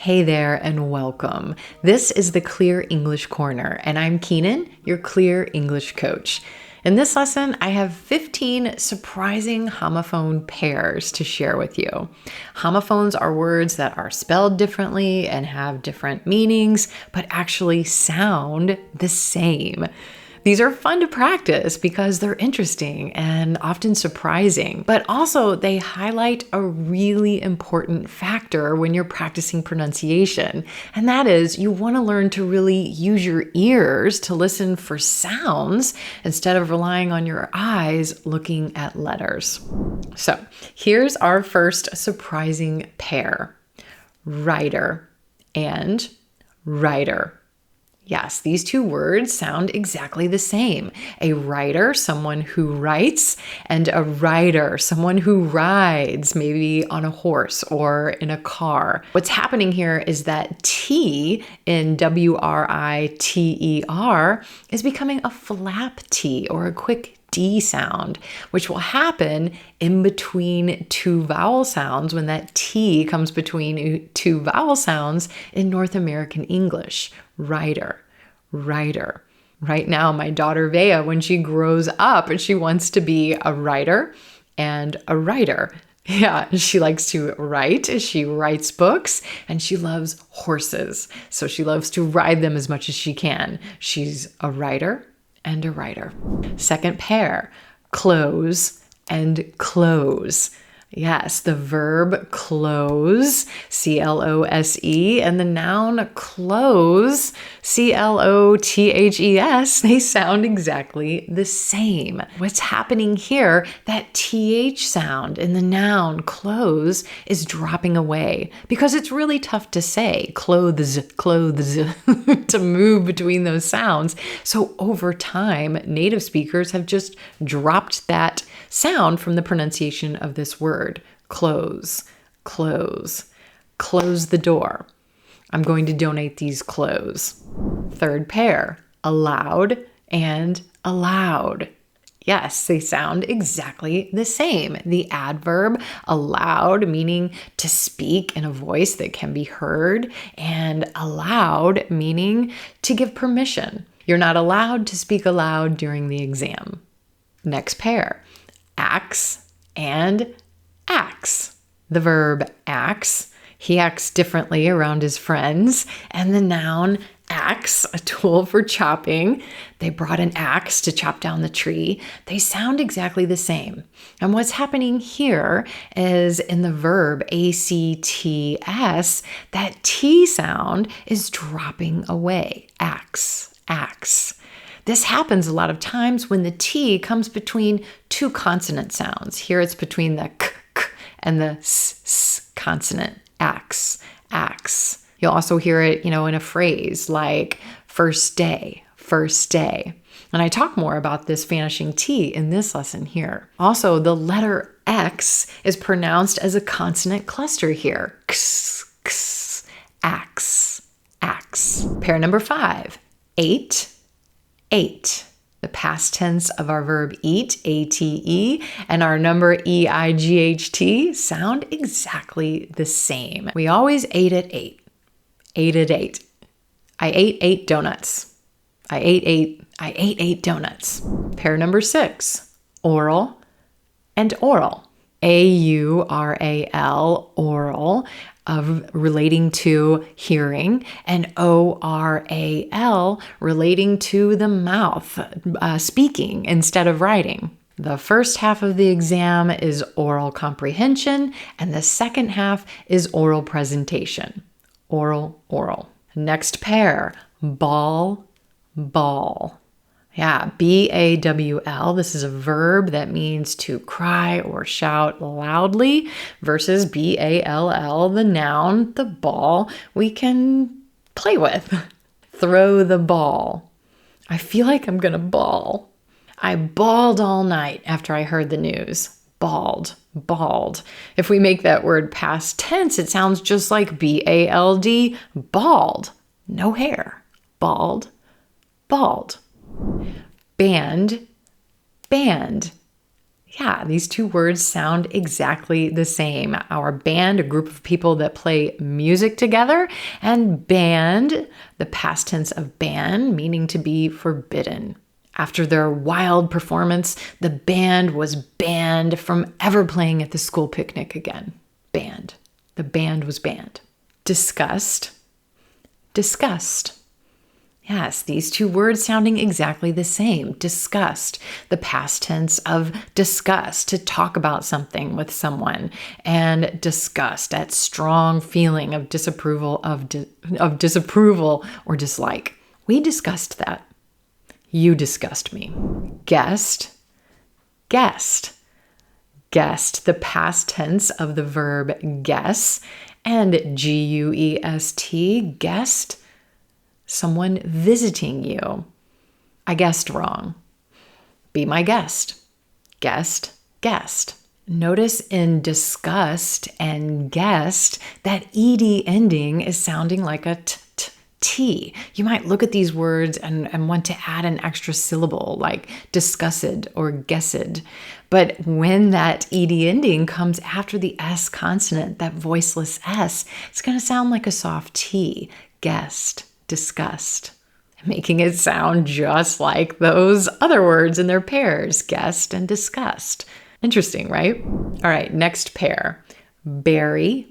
Hey there and welcome. This is the Clear English Corner, and I'm Keenyn, your Clear English coach. In this lesson, I have 15 surprising homophone pairs to share with you. Homophones are words that are spelled differently and have different meanings, but actually sound the same. These are fun to practice because they're interesting and often surprising, but also they highlight a really important factor when you're practicing pronunciation. And that is you want to learn to really use your ears to listen for sounds instead of relying on your eyes looking at letters. So here's our first surprising pair: writer and writer. Yes, these two words sound exactly the same. A writer, someone who writes, and a rider, someone who rides, maybe on a horse or in a car. What's happening here is that T in W-R-I-T-E-R is becoming a flap T or a quick D sound, which will happen in between two vowel sounds when that T comes between two vowel sounds in North American English. Writer, writer. Right now, my daughter Vea, when she grows up, she wants to be a writer and a writer. Yeah, she likes to write. She writes books and she loves horses. So she loves to ride them as much as she can. She's a writer and a writer. Second pair, close and close. Yes, the verb close, C-L-O-S-E, and the noun close, C-L-O-T-H-E-S, they sound exactly the same. What's happening here, that TH sound in the noun close is dropping away because it's really tough to say clothes, to move between those sounds. So over time, native speakers have just dropped that sound from the pronunciation of this word. Close, close, close the door. I'm going to donate these clothes. Third pair, allowed and allowed. Yes, they sound exactly the same. The adverb allowed, meaning to speak in a voice that can be heard, and allowed, meaning to give permission. You're not allowed to speak aloud during the exam. Next pair, acts and acts. The verb acts, he acts differently around his friends, and the noun axe, a tool for chopping. They brought an axe to chop down the tree. They sound exactly the same. And what's happening here is in the verb A-C-T-S, that T sound is dropping away. Axe, axe. This happens a lot of times when the T comes between two consonant sounds. Here it's between the k, k and the s consonant. Axe, axe. You'll also hear it, in a phrase like first day, first day. And I talk more about this vanishing T in this lesson here. Also, the letter X is pronounced as a consonant cluster here. X, x, axe, axe. Pair number 5, ate, ate. The past tense of our verb eat, A-T-E, and our number E-I-G-H-T sound exactly the same. We always ate at 8. Ate at 8. I ate 8 donuts. I ate 8 donuts. Pair number 6, oral and oral. A-U-R-A-L, oral, of relating to hearing, and O-R-A-L, relating to the mouth, speaking instead of writing. The first half of the exam is oral comprehension, and the second half is oral presentation. Oral, oral. Next pair, ball, ball. Yeah, B-A-W-L. This is a verb that means to cry or shout loudly versus B-A-L-L, the noun, the ball we can play with. Throw the ball. I feel like I'm gonna bawl. I bawled all night after I heard the news. Bald, bald. If we make that word past tense, it sounds just like B-A-L-D, bald. No hair. Bald, bald. Band, band. Yeah, these two words sound exactly the same. Our band, a group of people that play music together, and banned, the past tense of ban, meaning to be forbidden. After their wild performance, the band was banned from ever playing at the school picnic again. Banned. The band was banned. Disgust. Disgust. Yes, these two words sounding exactly the same. Disgust, the past tense of discuss, to talk about something with someone. And disgust, that strong feeling of disapproval, of disapproval or dislike. We discussed that. You disgust me. Guest, guest. Guest, the past tense of the verb guess. And G-U-E-S-T, guest, someone visiting you. I guessed wrong. Be my guest. Guest, guest. Notice in disgust and guest, that ed ending is sounding like a t. You might look at these words and want to add an extra syllable like discussed or guessed. But when that ed ending comes after the S consonant, that voiceless S, it's going to sound like a soft T. Guessed, discussed. Making it sound just like those other words in their pairs, guessed and discussed. Interesting, right? All right, next pair. Berry,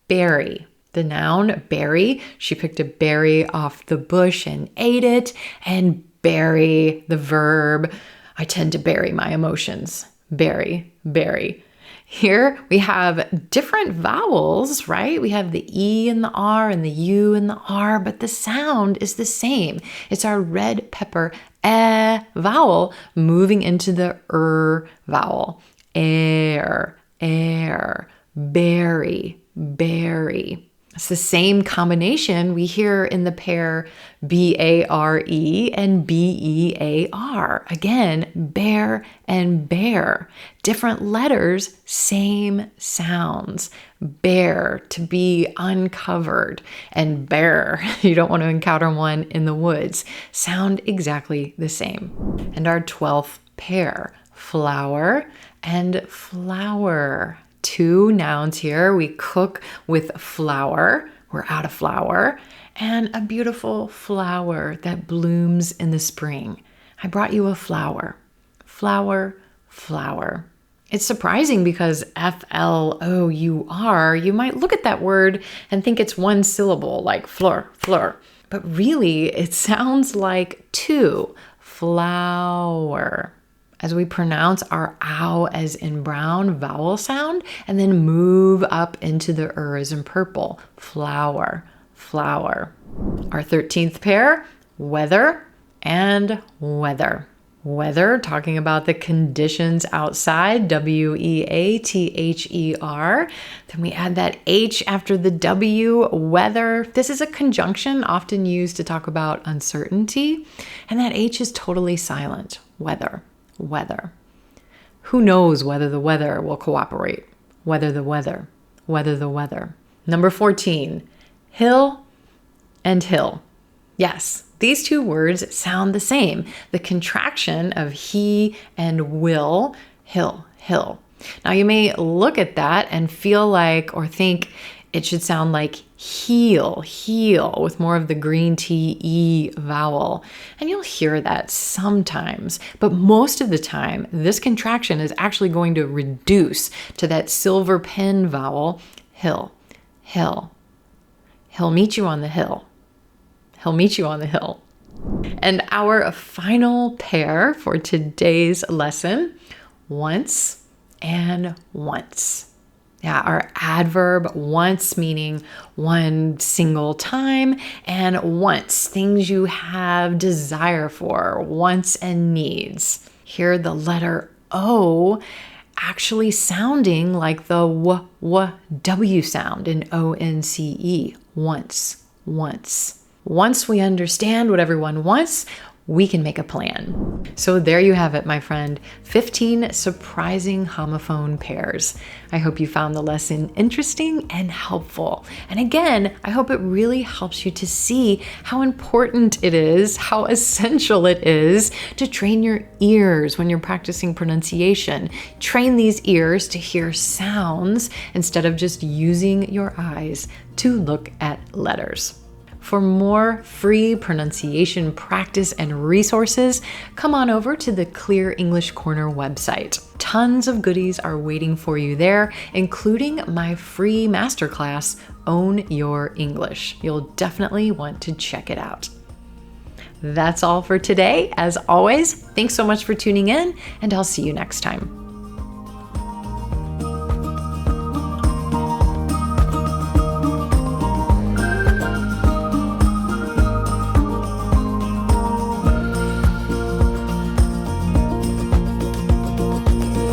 berry. The noun berry, she picked a berry off the bush and ate it. And bury, the verb, I tend to bury my emotions. Bury, bury. Here we have different vowels, right? We have the E and the R and the U and the R, but the sound is the same. It's our red pepper vowel moving into the vowel. Air, air, berry, berry. It's the same combination we hear in the pair B-A-R-E and B-E-A-R. Again, bear and bear. Different letters, same sounds. Bare, to be uncovered. And bear, you don't want to encounter one in the woods. Sound exactly the same. And our 12th pair, flower and flower. Two nouns here. We cook with flour. We're out of flour. And a beautiful flower that blooms in the spring. I brought you a flower. Flower, flower. It's surprising because F-L-O-U-R, you might look at that word and think it's one syllable, like fleur, fleur. But really, it sounds like two. Flower. As we pronounce our ow as in brown vowel sound and then move up into the as in purple. Flower, flower. Our 13th pair, weather and weather. Weather, talking about the conditions outside, W-E-A-T-H-E-R. Then we add that H after the W, weather. This is a conjunction often used to talk about uncertainty. And that H is totally silent. Weather. Weather. Who knows whether the weather will cooperate? Whether the weather. Number 14, hill and hill. Yes, these two words sound the same. The contraction of he and will, hill, hill. Now you may look at that and feel like or think it should sound like heel, heel, with more of the green T-E vowel. And you'll hear that sometimes, but most of the time, this contraction is actually going to reduce to that silver pen vowel, hill, hill. He'll meet you on the hill. He'll meet you on the hill. And our final pair for today's lesson, once and once. Yeah, our adverb once meaning one single time, and once, things you have desire for, wants and needs. Here the letter O actually sounding like the W sound in O-N-C-E, once, once. Once we understand what everyone wants, we can make a plan. So there you have it, my friend. 15 surprising homophone pairs. I hope you found the lesson interesting and helpful. And again, I hope it really helps you to see how important it is, how essential it is to train your ears when you're practicing pronunciation. Train these ears to hear sounds instead of just using your eyes to look at letters. For more free pronunciation practice and resources, come on over to the Clear English Corner website. Tons of goodies are waiting for you there, including my free masterclass, Own Your English. You'll definitely want to check it out. That's all for today. As always, thanks so much for tuning in, and I'll see you next time.